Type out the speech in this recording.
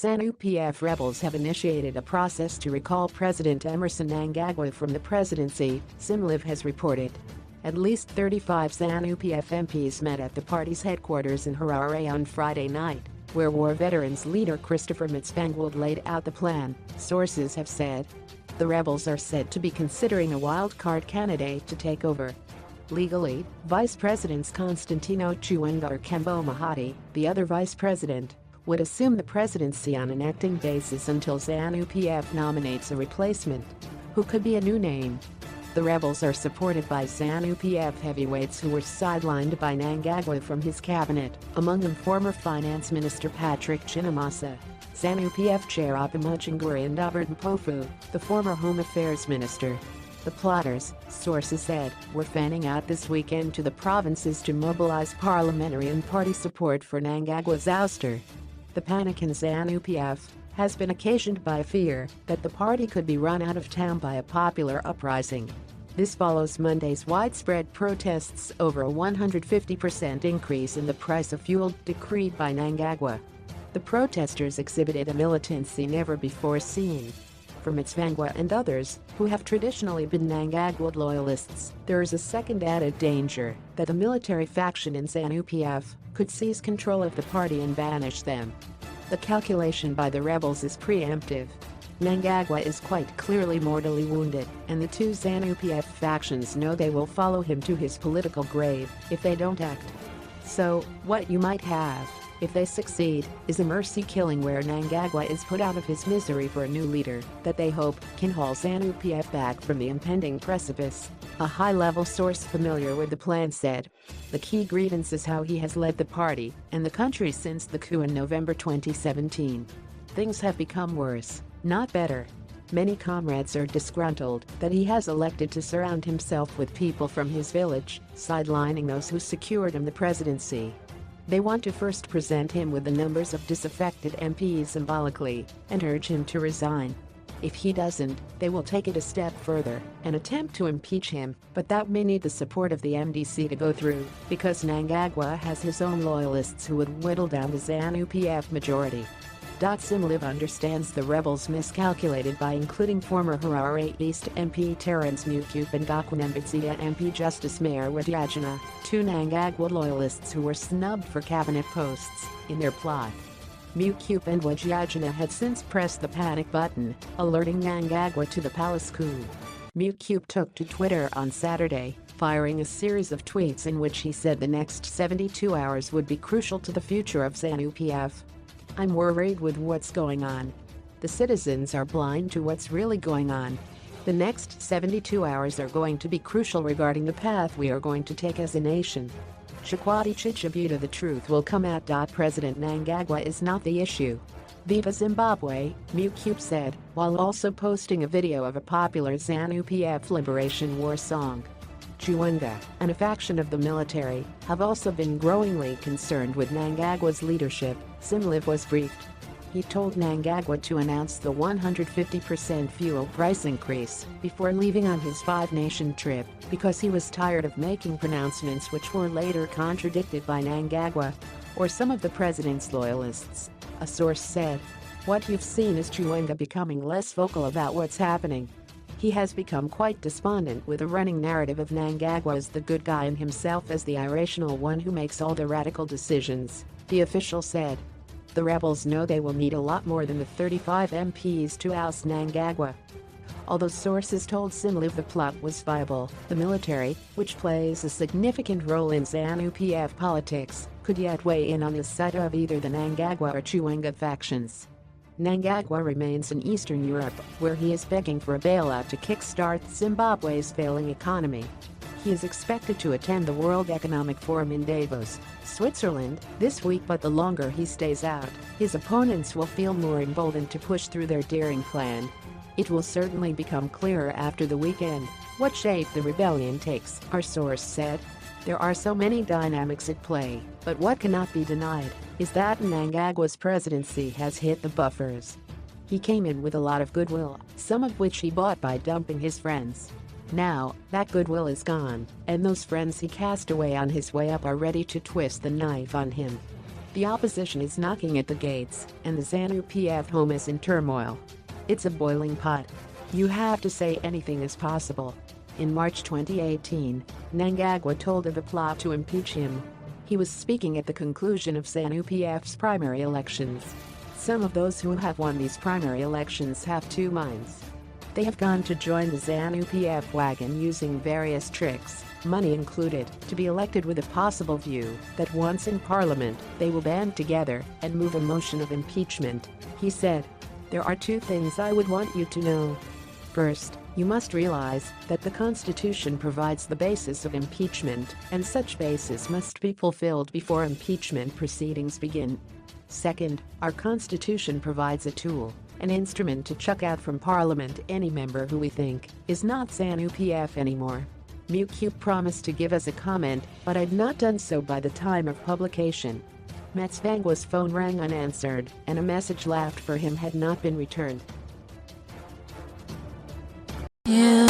Zanu PF rebels have initiated a process to recall President Emmerson Mnangagwa from the presidency, ZimLive has reported. At least 35 Zanu PF MPs met at the party's headquarters in Harare on Friday night, where war veterans leader Christopher Mutsvangwa laid out the plan, sources have said. The rebels are said to be considering a wildcard candidate to take over. Legally, Vice Presidents Constantino Chiwenga or Kembo Mohadi, the other vice president, would assume the presidency on an acting basis until Zanu PF nominates a replacement, who could be a new name. The rebels are supported by Zanu PF heavyweights who were sidelined by Mnangagwa from his cabinet, among them former Finance Minister Patrick Chinamasa, Zanu PF Chair Mnangagwa and Albert Mpofu, the former Home Affairs Minister. The plotters, sources said, were fanning out this weekend to the provinces to mobilize parliamentary and party support for Mnangagwa's ouster. The panic in Zanu PF has been occasioned by fear that the party could be run out of town by a popular uprising. This follows Monday's widespread protests over a 150% increase in the price of fuel decreed by Mnangagwa. The protesters exhibited a militancy never before seen. For Mutsvangwa and others, who have traditionally been Mnangagwa loyalists, there is a second added danger that the military faction in Zanu PF could seize control of the party and banish them. The calculation by the rebels is preemptive. Mnangagwa is quite clearly mortally wounded, and the two Zanu PF factions know they will follow him to his political grave if they don't act. So, what you might have, if they succeed, is a mercy killing where Mnangagwa is put out of his misery for a new leader that they hope can haul Zanu PF back from the impending precipice, a high-level source familiar with the plan said. The key grievance is how he has led the party and the country since the coup in November 2017. Things have become worse, not better. Many comrades are disgruntled that he has elected to surround himself with people from his village, sidelining those who secured him the presidency. They want to first present him with the numbers of disaffected MPs symbolically and urge him to resign. If he doesn't, they will take it a step further and attempt to impeach him, but that may need the support of the MDC to go through, because Mnangagwa has his own loyalists who would whittle down the Zanu PF majority. ZimLive understands the rebels miscalculated by including former Harare East MP Terence Mukupe and Gakwinembizia MP Justice Mayor Wadjagina, two Mnangagwa loyalists who were snubbed for cabinet posts, in their plot. Mukupe and Wadjagina had since pressed the panic button, alerting Mnangagwa to the palace coup. Mukupe took to Twitter on Saturday, firing a series of tweets in which he said the next 72 hours would be crucial to the future of Zanu PF. I'm worried with what's going on. The citizens are blind to what's really going on. The next 72 hours are going to be crucial regarding the path we are going to take as a nation. Chikwadi Chichibuta, the truth will come out. President Mnangagwa is not the issue. Viva Zimbabwe, Mukupe said, while also posting a video of a popular Zanu PF Liberation War song. Chiwenga, and a faction of the military, have also been growingly concerned with Mnangagwa's leadership, ZimLive was briefed. He told Mnangagwa to announce the 150% fuel price increase before leaving on his five-nation trip because he was tired of making pronouncements which were later contradicted by Mnangagwa or some of the president's loyalists, a source said. What you've seen is Chiwenga becoming less vocal about what's happening. He has become quite despondent with a running narrative of Mnangagwa as the good guy and himself as the irrational one who makes all the radical decisions, the official said. The rebels know they will need a lot more than the 35 MPs to oust Mnangagwa. Although sources told ZimLive the plot was viable, the military, which plays a significant role in Zanu PF politics, could yet weigh in on the side of either the Mnangagwa or Chiwenga factions. Mnangagwa remains in Eastern Europe, where he is begging for a bailout to kickstart Zimbabwe's failing economy. He is expected to attend the World Economic Forum in Davos, Switzerland, this week, but the longer he stays out, his opponents will feel more emboldened to push through their daring plan. It will certainly become clearer after the weekend what shape the rebellion takes, our source said. There are so many dynamics at play, but what cannot be denied is that Mnangagwa's presidency has hit the buffers. He came in with a lot of goodwill, some of which he bought by dumping his friends. Now, that goodwill is gone, and those friends he cast away on his way up are ready to twist the knife on him. The opposition is knocking at the gates, and the Zanu PF home is in turmoil. It's a boiling pot. You have to say anything is possible. In March 2018, Mnangagwa told of the plot to impeach him. He was speaking at the conclusion of Zanu PF's primary elections. Some of those who have won these primary elections have two minds. They have gone to join the Zanu PF wagon using various tricks, money included, to be elected, with a possible view that once in parliament, they will band together and move a motion of impeachment. He said, "There are two things I would want you to know. First, you must realize that the Constitution provides the basis of impeachment, and such basis must be fulfilled before impeachment proceedings begin. Second, our Constitution provides a tool, an instrument to chuck out from Parliament any member who we think is not Zanu PF anymore." MQ promised to give us a comment, but had not done so by the time of publication. Mutsvangwa's phone rang unanswered, and a message left for him had not been returned. Yeah.